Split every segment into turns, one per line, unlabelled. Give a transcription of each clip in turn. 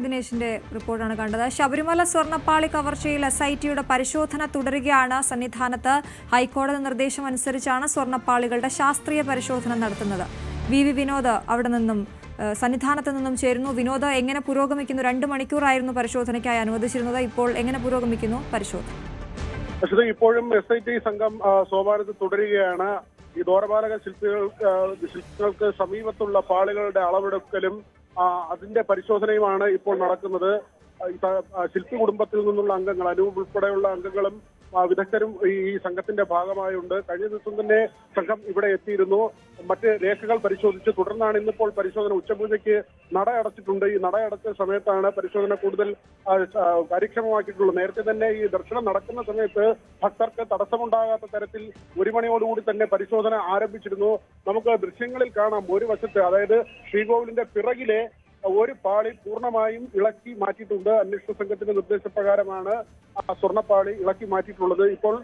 ദിനേശിന്റെ റിപ്പോർട്ടാണ് കണ്ടത്. ശബരിമല സ്വർണ്ണപ്പാളി കവർച്ചയിൽ SITയുടെ പരിശോധന തുടരുകയാണ്. സന്നിധാനത്ത് ഹൈക്കോടതി നിർദ്ദേശം അനുസരിച്ചാണ് സ്വർണ്ണപ്പാളികളുടെ ശാസ്ത്രീയ പരിശോധന നടത്തുന്നത്. VV വിനോദ് അവിടെ നിന്നും സന്നിധാനത്ത് നിന്നും ചേരുന്നു. വിനോദ്, എങ്ങനെ പുരോഗമിക്കുന്നു? 2 മണിക്കൂറായിരുന്നു പരിശോധനയ്ക്കായി അനുവദിച്ചിരുന്നത്. ഇപ്പോൾ എങ്ങനെ പുരോഗമിക്കുന്നു പരിശോധന?
ഇപ്പോഴും SIT സംഘം സോപാനത്ത് തുടരുകയാണ്. ഈ ദ്വാരപാലക ശില്പികൾക്ക് സമീപത്തുള്ള പാളികളുടെ അളവെടുക്കലും അതിന്റെ പരിശോധനയുമാണ് ഇപ്പോൾ നടക്കുന്നത്. ശില്പി കുടുംബത്തിൽ നിന്നുള്ള അംഗങ്ങൾ, അനൂപ് ഉൾപ്പെടെയുള്ള അംഗങ്ങളും വിദഗ്ധരും ഈ സംഘത്തിന്റെ ഭാഗമായുണ്ട്. കഴിഞ്ഞ ദിവസം തന്നെ സംഘം ഇവിടെ എത്തിയിരുന്നു. മറ്റ് രേഖകൾ പരിശോധിച്ച് തുടർന്നാണ് ഇന്നിപ്പോൾ പരിശോധന. ഉച്ചപൂജയ്ക്ക് നട അടച്ചിട്ടുണ്ട്. ഈ നട അടച്ച സമയത്താണ് പരിശോധന കൂടുതൽ കാര്യക്ഷമമാക്കിയിട്ടുള്ളത്. നേരത്തെ തന്നെ ഈ ദർശനം നടക്കുന്ന സമയത്ത് ഭക്തർക്ക് തടസ്സമുണ്ടാകാത്ത തരത്തിൽ 1 മണിയോടുകൂടി തന്നെ പരിശോധന ആരംഭിച്ചിരുന്നു. നമുക്ക് ദൃശ്യങ്ങളിൽ കാണാം, ഒരു വശത്ത്, അതായത് ശ്രീകോവിലിന്റെ പിറകിലെ ഒരു പാളി പൂർണ്ണമായും ഇളക്കി മാറ്റിയിട്ടുണ്ട്. അന്വേഷണ സംഘത്തിന്റെ നിർദ്ദേശപ്രകാരമാണ് സ്വർണ്ണപ്പാളി ഇളക്കി മാറ്റിയിട്ടുള്ളത്. ഇപ്പോൾ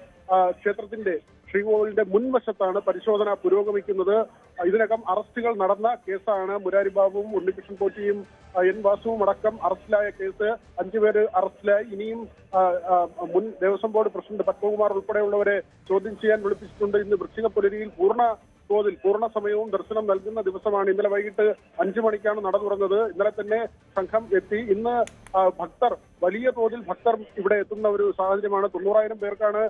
ക്ഷേത്രത്തിന്റെ ശ്രീകോവിലിന്റെ മുൻവശത്താണ് പരിശോധന പുരോഗമിക്കുന്നത്. ഇതിനകം അറസ്റ്റുകൾ നടന്ന കേസാണ്. മുരാരി ബാബുവും ഉണ്ണികൃഷ്ണൻ പോറ്റിയും N വാസുവും അടക്കം അറസ്റ്റിലായ കേസ്. 5 പേര് അറസ്റ്റിലായി. ഇനിയും മുൻ ദേവസ്വം ബോർഡ് പ്രസിഡന്റ് പത്മകുമാർ ഉൾപ്പെടെയുള്ളവരെ ചോദ്യം ചെയ്യാൻ വിളിപ്പിച്ചിട്ടുണ്ട്. ഇന്ന് വൃശ്ചിക പുലരിയിൽ പൂർണ്ണ സമയവും ദർശനം നൽകുന്ന ദിവസമാണ്. ഇന്നലെ വൈകിട്ട് 5 മണിക്കാണ് നട തുറന്നത്. ഇന്നലെ തന്നെ സംഘം എത്തി. ഇന്ന് വലിയ തോതിൽ ഭക്തർ ഇവിടെ എത്തുന്ന ഒരു സാഹചര്യമാണ്. 90,000 പേർക്കാണ്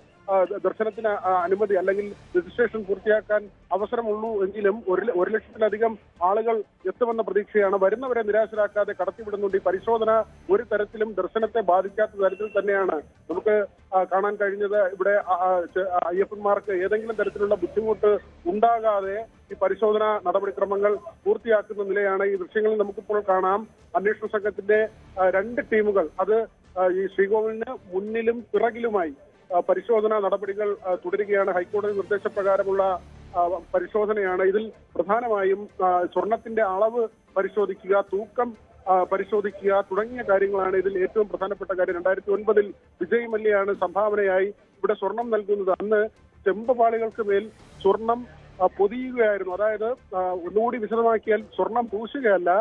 ദർശനത്തിന് അനുമതി അല്ലെങ്കിൽ രജിസ്ട്രേഷൻ പൂർത്തിയാക്കാൻ അവസരമുള്ളൂ എങ്കിലും 1 ലക്ഷത്തിലധികം ആളുകൾ എത്തുമെന്ന പ്രതീക്ഷയാണ്. വരുന്നവരെ നിരാശരാക്കാതെ കടത്തിവിടുന്നുണ്ട്. ഈ പരിശോധന ഒരു തരത്തിലും ദർശനത്തെ ബാധിക്കാത്ത തരത്തിൽ തന്നെയാണ് നമുക്ക് കാണാൻ കഴിഞ്ഞത്. ഇവിടെ അയ്യപ്പന്മാർക്ക് ഏതെങ്കിലും തരത്തിലുള്ള ബുദ്ധിമുട്ട് ഉണ്ടാകാതെ ഈ പരിശോധന നടപടിക്രമങ്ങൾ പൂർത്തിയാക്കുന്ന നിലയാണ് ഈ ദൃശ്യങ്ങളിൽ നമുക്കിപ്പോൾ കാണാം. അന്വേഷണ സംഘത്തിന്റെ 2 ടീമുകൾ, അത് ഈ ശ്രീകോവിലിന് മുന്നിലും പിറകിലുമായി പരിശോധനാ നടപടികൾ തുടരുകയാണ്. ഹൈക്കോടതി നിർദ്ദേശപ്രകാരമുള്ള പരിശോധനയാണ്. ഇതിൽ പ്രധാനമായും സ്വർണത്തിന്റെ അളവ് പരിശോധിക്കുക, തൂക്കം പരിശോധിക്കുക തുടങ്ങിയ കാര്യങ്ങളാണ് ഇതിൽ ഏറ്റവും പ്രധാനപ്പെട്ട കാര്യം. 2009 വിജയ് മല്യയാണ് സംഭാവനയായി ഇവിടെ സ്വർണം നൽകുന്നത്. അന്ന് ചെമ്പ് പാളികൾക്ക് മേൽ സ്വർണം പൊതിയുകയായിരുന്നു. അതായത് ഒന്നുകൂടി വിശദമാക്കിയാൽ, സ്വർണം പൂശുകയല്ല,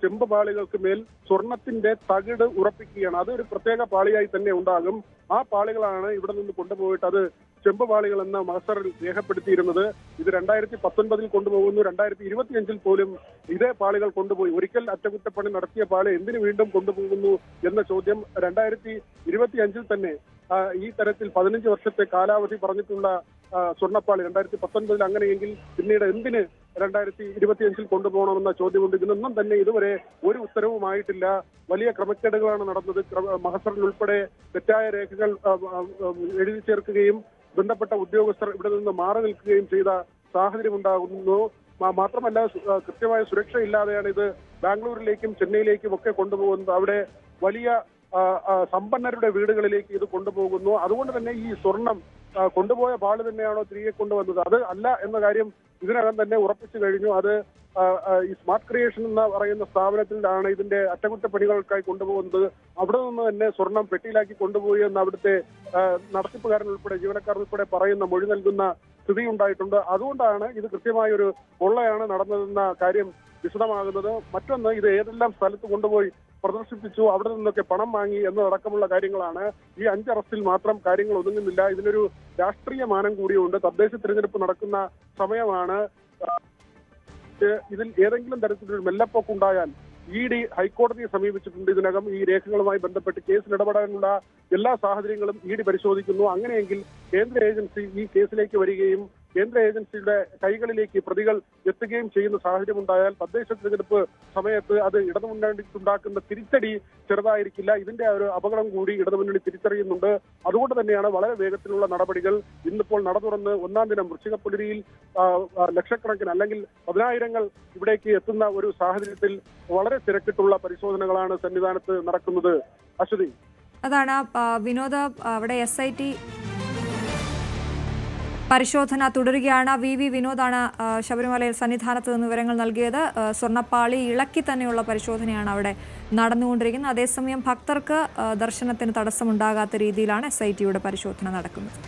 ചെമ്പ് പാളികൾക്ക് മേൽ സ്വർണത്തിന്റെ തകിട് ഉറപ്പിക്കുകയാണ്. അതൊരു പ്രത്യേക പാളിയായി തന്നെ ഉണ്ടാകും. ആ പാളികളാണ് ഇവിടെ നിന്ന് കൊണ്ടുപോയിട്ട് അത് ചെമ്പ് പാളികൾ എന്ന മഹസറിൽ രേഖപ്പെടുത്തിയിരുന്നത്. ഇത് 2019 കൊണ്ടുപോകുന്നു. 2025 പോലും ഇതേ പാളികൾ കൊണ്ടുപോയി. ഒരിക്കൽ അറ്റകുറ്റപ്പണി നടത്തിയ പാളി എന്തിനു വീണ്ടും കൊണ്ടുപോകുന്നു എന്ന ചോദ്യം 2025 തന്നെ ഈ തരത്തിൽ 15 വർഷത്തെ കാലാവധി പറഞ്ഞിട്ടുള്ള സ്വർണ്ണപ്പാളി 2019 അങ്ങനെയെങ്കിൽ പിന്നീട് എന്തിന് 2025 കൊണ്ടുപോകണമെന്ന ചോദ്യമുണ്ട്. ഇതിനൊന്നും തന്നെ ഇതുവരെ ഒരു ഉത്തരവുമായിട്ടില്ല. വലിയ ക്രമക്കേടുകളാണ് നടന്നത്. മഹസറിൽ ഉൾപ്പെടെ തെറ്റായ രേഖകൾ എഴുതി ചേർക്കുകയും ബന്ധപ്പെട്ട ഉദ്യോഗസ്ഥർ ഇവിടെ നിന്ന് മാറി നിൽക്കുകയും ചെയ്ത സാഹചര്യം ഉണ്ടാകുന്നു. മാത്രമല്ല, കൃത്യമായ സുരക്ഷയില്ലാതെയാണ് ഇത് ബാംഗ്ലൂരിലേക്കും ചെന്നൈയിലേക്കും ഒക്കെ കൊണ്ടുപോകുന്നത്. അവിടെ വലിയ സമ്പന്നരുടെ വീടുകളിലേക്ക് ഇത് കൊണ്ടുപോകുന്നു. അതുകൊണ്ട് തന്നെ ഈ സ്വർണം കൊണ്ടുപോയ പാള് തന്നെയാണോ തിരികെ കൊണ്ടുവന്നത്? അത് അല്ല എന്ന കാര്യം ഇതിനകം തന്നെ ഉറപ്പിച്ചു കഴിഞ്ഞു. അത് ഈ സ്മാർട്ട് ക്രിയേഷൻ എന്ന് പറയുന്ന സ്ഥാപനത്തിലാണ് ഇതിന്റെ അറ്റകുറ്റപ്പണികൾക്കായി കൊണ്ടുപോകുന്നത്. അവിടെ നിന്ന് തന്നെ സ്വർണം പെട്ടിയിലാക്കി കൊണ്ടുപോയി എന്ന് അവിടുത്തെ നടത്തിപ്പുകാരൻ ഉൾപ്പെടെ ജീവനക്കാർ ഉൾപ്പെടെ പറയുന്ന മൊഴി നൽകുന്ന സ്ഥിതി ഉണ്ടായിട്ടുണ്ട്. അതുകൊണ്ടാണ് ഇത് കൃത്യമായ ഒരു കൊള്ളയാണ് നടന്നതെന്ന കാര്യം വിശദമാകുന്നത്. മറ്റൊന്ന്, ഇത് ഏതെല്ലാം സ്ഥലത്ത് കൊണ്ടുപോയി പ്രദർശിപ്പിച്ചു, അവിടെ നിന്നൊക്കെ പണം വാങ്ങി എന്നതടക്കമുള്ള കാര്യങ്ങളാണ്. ഈ 5 അറസ്റ്റിൽ മാത്രം കാര്യങ്ങൾ ഒതുങ്ങുന്നില്ല. ഇതിനൊരു രാഷ്ട്രീയ മാനം കൂടിയുണ്ട്. തദ്ദേശ തിരഞ്ഞെടുപ്പ് നടക്കുന്ന സമയമാണ്. ഇതിൽ ഏതെങ്കിലും തരത്തിലൊരു മെല്ലപ്പോക്കുണ്ടായാൽ ED ഹൈക്കോടതിയെ സമീപിച്ചിട്ടുണ്ട്. ഇതിനകം ഈ രേഖകളുമായി ബന്ധപ്പെട്ട് കേസിൽ ഇടപെടാനുള്ള എല്ലാ സാഹചര്യങ്ങളും ED പരിശോധിക്കുന്നു. അങ്ങനെയെങ്കിൽ കേന്ദ്ര ഏജൻസി ഈ കേസിലേക്ക് വരികയും കേന്ദ്ര ഏജൻസിയുടെ കൈകളിലേക്ക് പ്രതികൾ എത്തുകയും ചെയ്യുന്ന സാഹചര്യം ഉണ്ടായാൽ തദ്ദേശ തിരഞ്ഞെടുപ്പ് സമയത്ത് അത് ഇടതുമുന്നണിക്കുണ്ടാക്കുന്ന തിരിച്ചടി ചെറുതായിരിക്കില്ല. ഇതിന്റെ ഒരു അപകടം കൂടി ഇടതുമുന്നണി തിരിച്ചറിയുന്നുണ്ട്. അതുകൊണ്ട് തന്നെയാണ് വളരെ വേഗത്തിലുള്ള നടപടികൾ. ഇന്നിപ്പോൾ നട തുറന്ന് 1-ാം ദിനം വൃശ്ചിക പുലരിയിൽ ലക്ഷക്കണക്കിന് അല്ലെങ്കിൽ 10,000 ഇവിടേക്ക് എത്തുന്ന ഒരു സാഹചര്യത്തിൽ വളരെ തിരക്കിട്ടുള്ള പരിശോധനകളാണ് സന്നിധാനത്ത് നടക്കുന്നത്. അശ്വതി,
അതാണ് വിനോദ. അവിടെ SIT പരിശോധന തുടരുകയാണ്. VV വിനോദാണ് ശബരിമലയിൽ സന്നിധാനത്ത് നിന്ന് വിവരങ്ങൾ നൽകിയത്. സ്വർണ്ണപ്പാളി ഇളക്കി തന്നെയുള്ള പരിശോധനയാണ് അവിടെ നടന്നുകൊണ്ടിരിക്കുന്നത്. അതേസമയം ഭക്തർക്ക് ദർശനത്തിന് തടസ്സമുണ്ടാകാത്ത രീതിയിലാണ് SITയുടെ പരിശോധന നടക്കുന്നത്.